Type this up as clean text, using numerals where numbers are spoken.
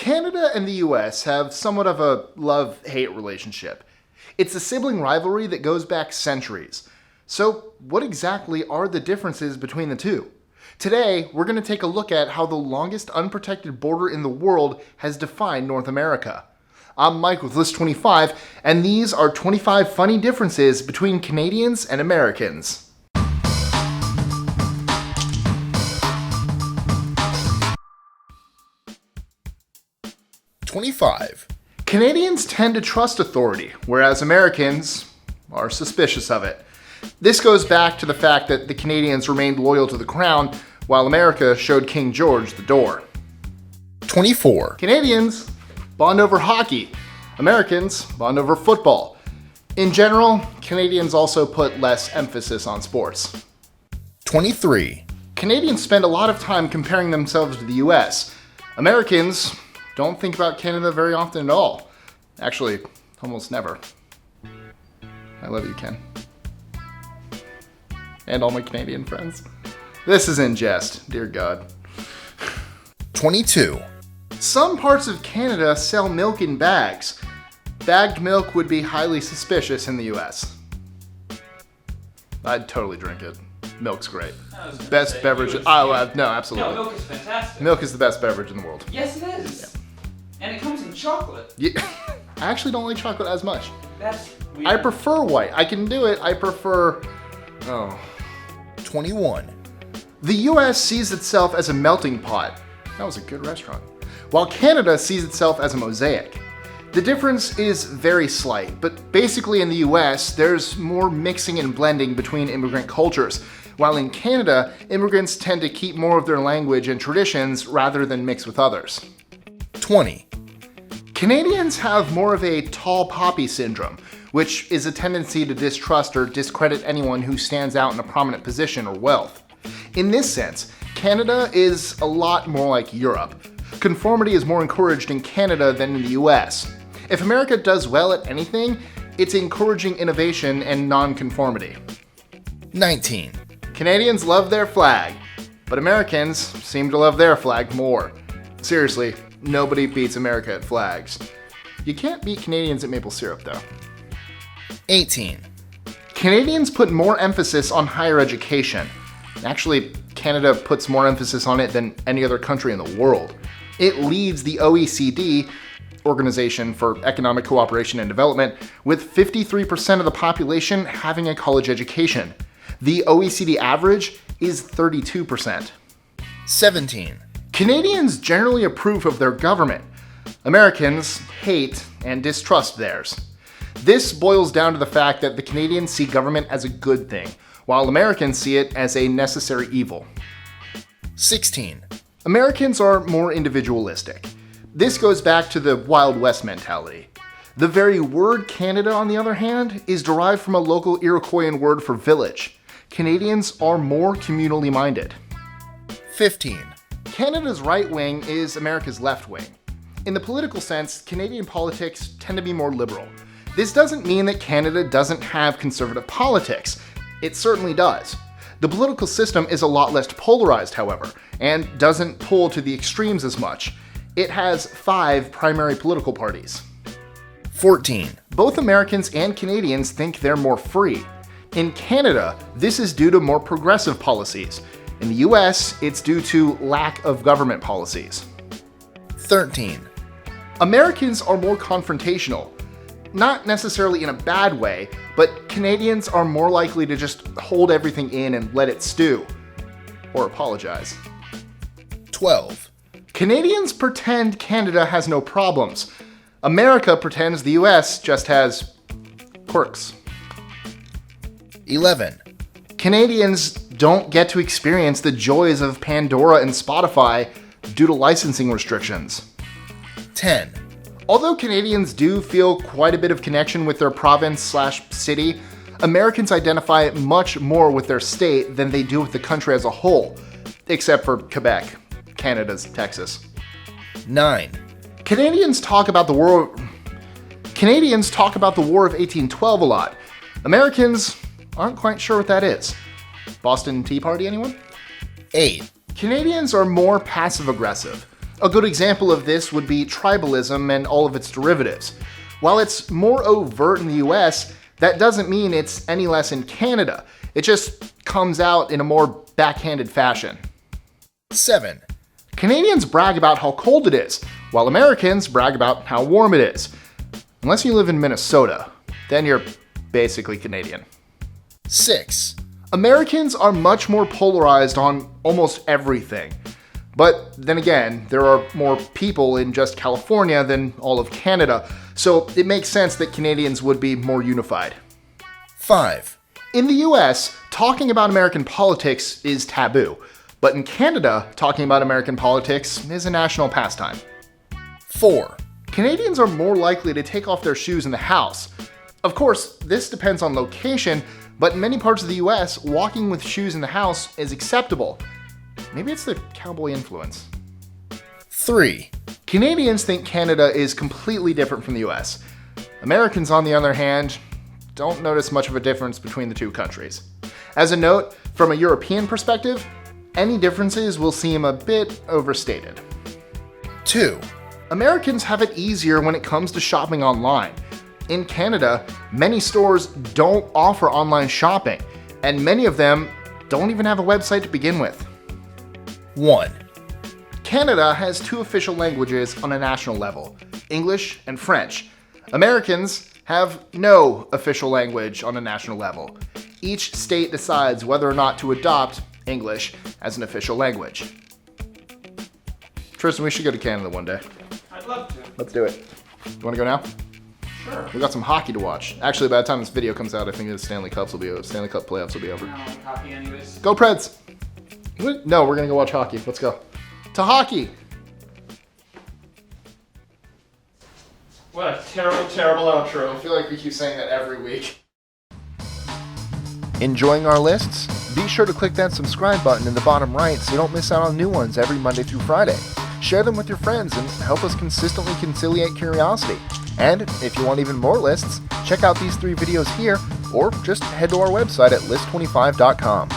Canada and the US have somewhat of a love-hate relationship. It's a sibling rivalry that goes back centuries. So, what exactly are the differences between the two? Today, we're going to take a look at how the longest unprotected border in the world has defined North America. I'm Mike with List 25, and these are 25 funny differences between Canadians and Americans. 25. Canadians tend to trust authority, whereas Americans are suspicious of it. This goes back to the fact that the Canadians remained loyal to the crown, while America showed King George the door. 24. Canadians bond over hockey. Americans bond over football. In general, Canadians also put less emphasis on sports. 23. Canadians spend a lot of time comparing themselves to the US. Americans don't think about Canada very often at all. Actually, almost never. I love you, Ken. And all my Canadian friends. This is in jest, dear God. 22. Some parts of Canada sell milk in bags. Bagged milk would be highly suspicious in the US. I'd totally drink it. Milk's great. Best beverage. No, absolutely. No, milk is fantastic. Milk is the best beverage in the world. Yes, it is. Yeah. And it comes in chocolate. Yeah. I actually don't like chocolate as much. That's weird. I prefer white. I can do it. I prefer... 21. The US sees itself as a melting pot. That was a good restaurant. While Canada sees itself as a mosaic. The difference is very slight, but basically in the US, there's more mixing and blending between immigrant cultures, while in Canada, immigrants tend to keep more of their language and traditions rather than mix with others. 20. Canadians have more of a tall poppy syndrome, which is a tendency to distrust or discredit anyone who stands out in a prominent position or wealth. In this sense, Canada is a lot more like Europe. Conformity is more encouraged in Canada than in the US. If America does well at anything, it's encouraging innovation and non-conformity. 19. Canadians love their flag, but Americans seem to love their flag more. Seriously, nobody beats America at flags. You can't beat Canadians at maple syrup, though. 18. Canadians put more emphasis on higher education. Actually, Canada puts more emphasis on it than any other country in the world. It leads the OECD, Organization for Economic Cooperation and Development, with 53% of the population having a college education. The OECD average is 32%. 17. Canadians generally approve of their government. Americans hate and distrust theirs. This boils down to the fact that the Canadians see government as a good thing, while Americans see it as a necessary evil. 16. Americans are more individualistic. This goes back to the Wild West mentality. The very word Canada, on the other hand, is derived from a local Iroquoian word for village. Canadians are more communally minded. 15. Canada's right wing is America's left wing. In the political sense, Canadian politics tend to be more liberal. This doesn't mean that Canada doesn't have conservative politics. It certainly does. The political system is a lot less polarized, however, and doesn't pull to the extremes as much. It has 5 primary political parties. 14. Both Americans and Canadians think they're more free. In Canada, this is due to more progressive policies. In the US, it's due to lack of government policies. 13. Americans are more confrontational. Not necessarily in a bad way, but Canadians are more likely to just hold everything in and let it stew. Or apologize. 12. Canadians pretend Canada has no problems. America pretends the US just has quirks. 11. Canadians don't get to experience the joys of Pandora and Spotify due to licensing restrictions. 10. Although Canadians do feel quite a bit of connection with their province/city, Americans identify much more with their state than they do with the country as a whole, except for Quebec, Canada's Texas. 9. Canadians talk about the War of 1812 a lot. Americans aren't quite sure what that is. Boston Tea Party, anyone? 8. Canadians are more passive-aggressive. A good example of this would be tribalism and all of its derivatives. While it's more overt in the US, that doesn't mean it's any less in Canada. It just comes out in a more backhanded fashion. 7. Canadians brag about how cold it is, while Americans brag about how warm it is. Unless you live in Minnesota, then you're basically Canadian. 6. Americans are much more polarized on almost everything. But then again, there are more people in just California than all of Canada, so it makes sense that Canadians would be more unified. 5. In the US, talking about American politics is taboo, but in Canada, talking about American politics is a national pastime. 4. Canadians are more likely to take off their shoes in the house. Of course, this depends on location, but in many parts of the US, walking with shoes in the house is acceptable. Maybe it's the cowboy influence. 3. Canadians think Canada is completely different from the US. Americans, on the other hand, don't notice much of a difference between the two countries. As a note, from a European perspective, any differences will seem a bit overstated. 2. Americans have it easier when it comes to shopping online. In Canada, many stores don't offer online shopping, and many of them don't even have a website to begin with. 1. Canada has 2 official languages on a national level, English and French. Americans have no official language on a national level. Each state decides whether or not to adopt English as an official language. Tristan, we should go to Canada one day. I'd love to. Let's do it. You want to go now? Sure. We got some hockey to watch. Actually, by the time this video comes out, I think the Stanley Cup playoffs will be over. I don't like hockey anyways. Go Preds! What? No, we're gonna go watch hockey. Let's go. To hockey! What a terrible, terrible outro. I feel like we keep saying that every week. Enjoying our lists? Be sure to click that subscribe button in the bottom right so you don't miss out on new ones every Monday through Friday. Share them with your friends and help us consistently conciliate curiosity. And if you want even more lists, check out these 3 videos here or just head to our website at list25.com.